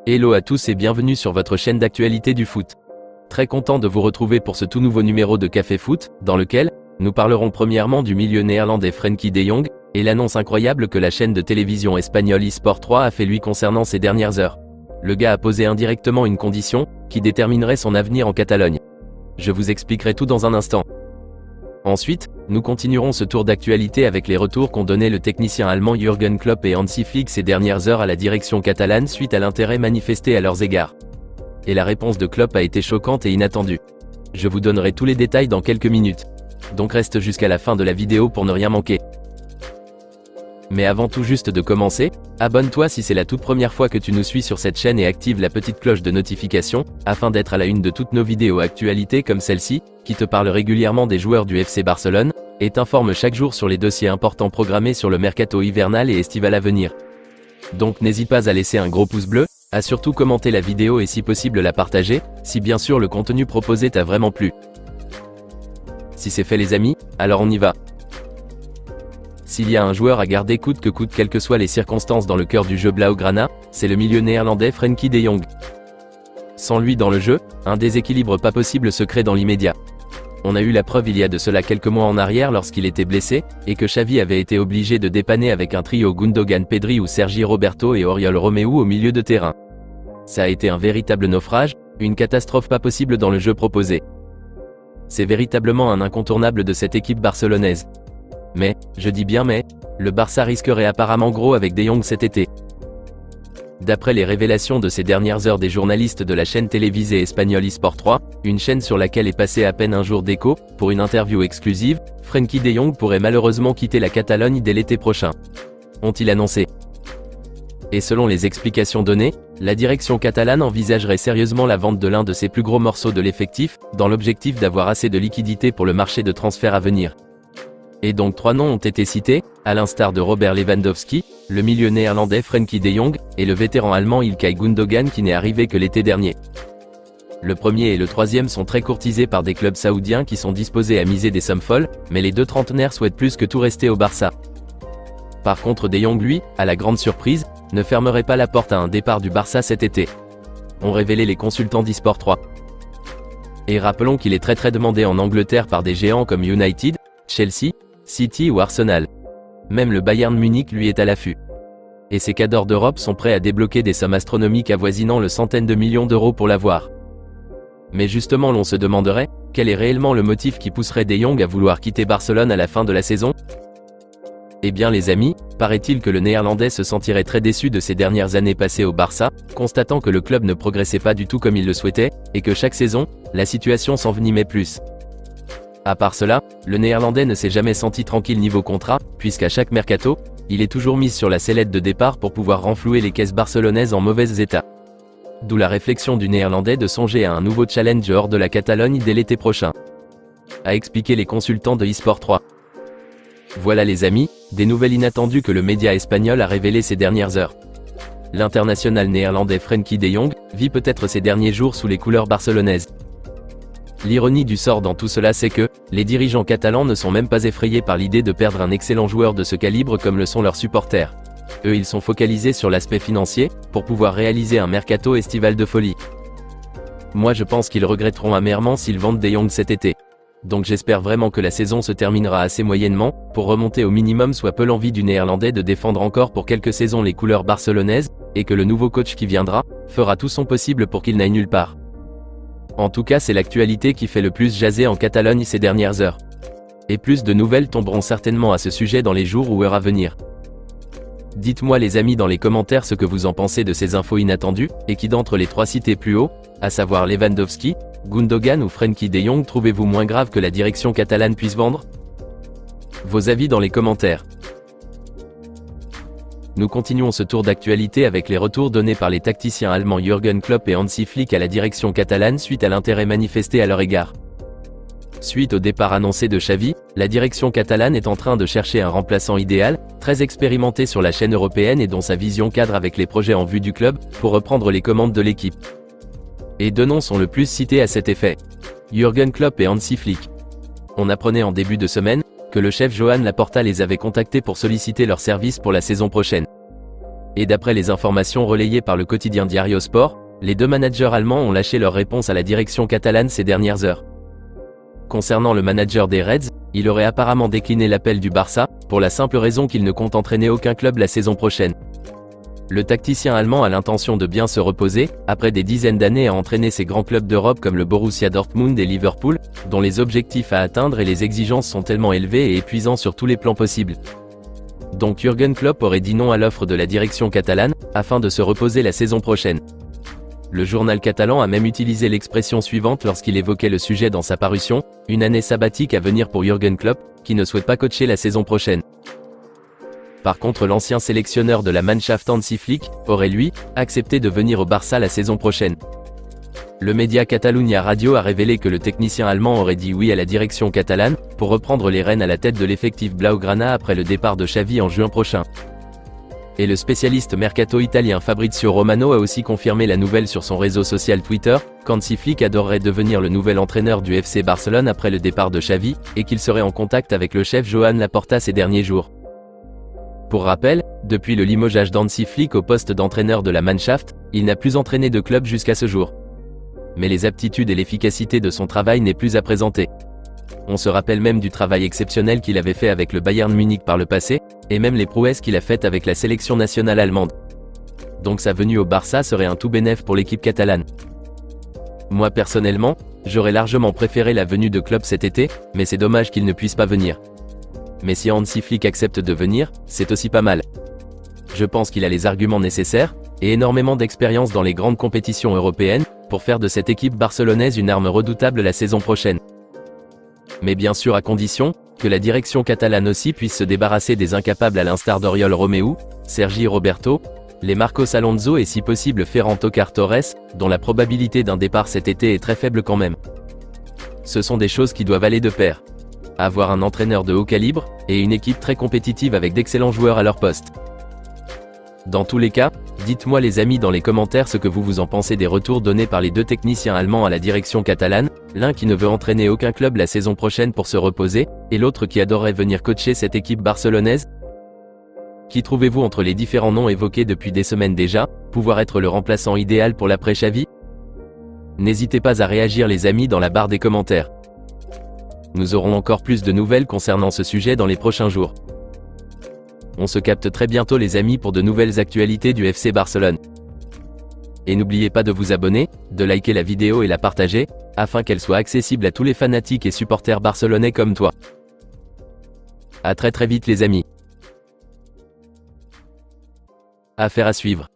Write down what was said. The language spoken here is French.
Hello à tous et bienvenue sur votre chaîne d'actualité du foot. Très content de vous retrouver pour ce tout nouveau numéro de Café Foot, dans lequel nous parlerons premièrement du milieu néerlandais Frenkie de Jong, et l'annonce incroyable que la chaîne de télévision espagnole eSport 3 a fait lui concernant ces dernières heures. Le gars a posé indirectement une condition, qui déterminerait son avenir en Catalogne. Je vous expliquerai tout dans un instant. Ensuite, nous continuerons ce tour d'actualité avec les retours qu'ont donné le technicien allemand Jürgen Klopp et Hansi Flick ces dernières heures à la direction catalane suite à l'intérêt manifesté à leurs égards. Et la réponse de Klopp a été choquante et inattendue. Je vous donnerai tous les détails dans quelques minutes. Donc reste jusqu'à la fin de la vidéo pour ne rien manquer. Mais avant tout juste de commencer, abonne-toi si c'est la toute première fois que tu nous suis sur cette chaîne et active la petite cloche de notification, afin d'être à la une de toutes nos vidéos actualités comme celle-ci, qui te parle régulièrement des joueurs du FC Barcelone, et t'informe chaque jour sur les dossiers importants programmés sur le mercato hivernal et estival à venir. Donc n'hésite pas à laisser un gros pouce bleu, à surtout commenter la vidéo et si possible la partager, si bien sûr le contenu proposé t'a vraiment plu. Si c'est fait les amis, alors on y va. S'il y a un joueur à garder coûte que coûte quelles que soient les circonstances dans le cœur du jeu Blaugrana, c'est le milieu néerlandais Frenkie de Jong. Sans lui dans le jeu, un déséquilibre pas possible se crée dans l'immédiat. On a eu la preuve il y a de cela quelques mois en arrière lorsqu'il était blessé, et que Xavi avait été obligé de dépanner avec un trio Gundogan Pedri ou Sergi Roberto et Oriol Romeu au milieu de terrain. Ça a été un véritable naufrage, une catastrophe pas possible dans le jeu proposé. C'est véritablement un incontournable de cette équipe barcelonaise. Mais, je dis bien mais, le Barça risquerait apparemment gros avec De Jong cet été. D'après les révélations de ces dernières heures des journalistes de la chaîne télévisée espagnole eSport 3, une chaîne sur laquelle est passé à peine un jour d'écho, pour une interview exclusive, Frenkie de Jong pourrait malheureusement quitter la Catalogne dès l'été prochain. Ont-ils annoncé? Et selon les explications données, la direction catalane envisagerait sérieusement la vente de l'un de ses plus gros morceaux de l'effectif, dans l'objectif d'avoir assez de liquidités pour le marché de transfert à venir. Et donc 3 noms ont été cités, à l'instar de Robert Lewandowski, le milieu néerlandais Frenkie de Jong, et le vétéran allemand Ilkay Gundogan qui n'est arrivé que l'été dernier. Le premier et le troisième sont très courtisés par des clubs saoudiens qui sont disposés à miser des sommes folles, mais les deux trentenaires souhaitent plus que tout rester au Barça. Par contre de Jong lui, à la grande surprise, ne fermerait pas la porte à un départ du Barça cet été. Ont révélé les consultants d'eSport 3. Et rappelons qu'il est très demandé en Angleterre par des géants comme United, Chelsea, City ou Arsenal. Même le Bayern Munich lui est à l'affût. Et ces cadors d'Europe sont prêts à débloquer des sommes astronomiques avoisinant le centaine de millions d'euros pour l'avoir. Mais justement l'on se demanderait, quel est réellement le motif qui pousserait De Jong à vouloir quitter Barcelone à la fin de la saison? Eh bien les amis, paraît-il que le néerlandais se sentirait très déçu de ses dernières années passées au Barça, constatant que le club ne progressait pas du tout comme il le souhaitait, et que chaque saison, la situation s'envenimait plus. À part cela, le néerlandais ne s'est jamais senti tranquille niveau contrat, puisqu'à chaque mercato, il est toujours mis sur la sellette de départ pour pouvoir renflouer les caisses barcelonaises en mauvais état. D'où la réflexion du néerlandais de songer à un nouveau challenge hors de la Catalogne dès l'été prochain. A expliqué les consultants de eSport 3. Voilà les amis, des nouvelles inattendues que le média espagnol a révélées ces dernières heures. L'international néerlandais Frenkie de Jong vit peut-être ces derniers jours sous les couleurs barcelonaises. L'ironie du sort dans tout cela c'est que, les dirigeants catalans ne sont même pas effrayés par l'idée de perdre un excellent joueur de ce calibre comme le sont leurs supporters. Eux ils sont focalisés sur l'aspect financier, pour pouvoir réaliser un mercato estival de folie. Moi je pense qu'ils regretteront amèrement s'ils vendent De Jong cet été. Donc j'espère vraiment que la saison se terminera assez moyennement, pour remonter au minimum soit peu l'envie du néerlandais de défendre encore pour quelques saisons les couleurs barcelonaises, et que le nouveau coach qui viendra, fera tout son possible pour qu'il n'aille nulle part. En tout cas c'est l'actualité qui fait le plus jaser en Catalogne ces dernières heures. Et plus de nouvelles tomberont certainement à ce sujet dans les jours ou heures à venir. Dites-moi les amis dans les commentaires ce que vous en pensez de ces infos inattendues, et qui d'entre les trois cités plus haut, à savoir Lewandowski, Gundogan ou Frenkie de Jong trouvez-vous moins grave que la direction catalane puisse vendre? Vos avis dans les commentaires. Nous continuons ce tour d'actualité avec les retours donnés par les tacticiens allemands Jürgen Klopp et Hansi Flick à la direction catalane suite à l'intérêt manifesté à leur égard. Suite au départ annoncé de Xavi, la direction catalane est en train de chercher un remplaçant idéal, très expérimenté sur la chaîne européenne et dont sa vision cadre avec les projets en vue du club, pour reprendre les commandes de l'équipe. Et deux noms sont le plus cités à cet effet. Jürgen Klopp et Hansi Flick. On apprenait en début de semaine, que le chef Joan Laporta les avait contactés pour solliciter leurs services pour la saison prochaine. Et d'après les informations relayées par le quotidien Diario Sport, les deux managers allemands ont lâché leur réponse à la direction catalane ces dernières heures. Concernant le manager des Reds, il aurait apparemment décliné l'appel du Barça, pour la simple raison qu'il ne compte entraîner aucun club la saison prochaine. Le tacticien allemand a l'intention de bien se reposer, après des dizaines d'années à entraîner ces grands clubs d'Europe comme le Borussia Dortmund et Liverpool, dont les objectifs à atteindre et les exigences sont tellement élevés et épuisants sur tous les plans possibles. Donc Jürgen Klopp aurait dit non à l'offre de la direction catalane, afin de se reposer la saison prochaine. Le journal catalan a même utilisé l'expression suivante lorsqu'il évoquait le sujet dans sa parution, une année sabbatique à venir pour Jürgen Klopp, qui ne souhaite pas coacher la saison prochaine. Par contre, l'ancien sélectionneur de la Mannschaft Hansi Flick aurait lui accepté de venir au Barça la saison prochaine. Le média Catalunya Radio a révélé que le technicien allemand aurait dit oui à la direction catalane, pour reprendre les rênes à la tête de l'effectif Blaugrana après le départ de Xavi en juin prochain. Et le spécialiste mercato italien Fabrizio Romano a aussi confirmé la nouvelle sur son réseau social Twitter, qu'Hansi Flick adorerait devenir le nouvel entraîneur du FC Barcelone après le départ de Xavi, et qu'il serait en contact avec le chef Joan Laporta ces derniers jours. Pour rappel, depuis le limogeage d'Hansi Flick au poste d'entraîneur de la Mannschaft, il n'a plus entraîné de club jusqu'à ce jour. Mais les aptitudes et l'efficacité de son travail n'est plus à présenter. On se rappelle même du travail exceptionnel qu'il avait fait avec le Bayern Munich par le passé, et même les prouesses qu'il a faites avec la sélection nationale allemande. Donc sa venue au Barça serait un tout bénef pour l'équipe catalane. Moi personnellement, j'aurais largement préféré la venue de Klopp cet été, mais c'est dommage qu'il ne puisse pas venir. Mais si Hansi Flick accepte de venir, c'est aussi pas mal. Je pense qu'il a les arguments nécessaires, et énormément d'expérience dans les grandes compétitions européennes, pour faire de cette équipe barcelonaise une arme redoutable la saison prochaine. Mais bien sûr à condition que la direction catalane aussi puisse se débarrasser des incapables à l'instar d'Oriol Romeu, Sergi Roberto, les Marcos Alonso et si possible Ferran Tocar Torres, dont la probabilité d'un départ cet été est très faible quand même. Ce sont des choses qui doivent aller de pair. Avoir un entraîneur de haut calibre, et une équipe très compétitive avec d'excellents joueurs à leur poste. Dans tous les cas, dites-moi les amis dans les commentaires ce que vous en pensez des retours donnés par les deux techniciens allemands à la direction catalane, l'un qui ne veut entraîner aucun club la saison prochaine pour se reposer, et l'autre qui adorerait venir coacher cette équipe barcelonaise. Qui trouvez-vous entre les différents noms évoqués depuis des semaines déjà, pouvoir être le remplaçant idéal pour l'après Xavi? N'hésitez pas à réagir les amis dans la barre des commentaires. Nous aurons encore plus de nouvelles concernant ce sujet dans les prochains jours. On se capte très bientôt les amis pour de nouvelles actualités du FC Barcelone. Et n'oubliez pas de vous abonner, de liker la vidéo et la partager, afin qu'elle soit accessible à tous les fanatiques et supporters barcelonais comme toi. À très vite les amis. Affaire à suivre.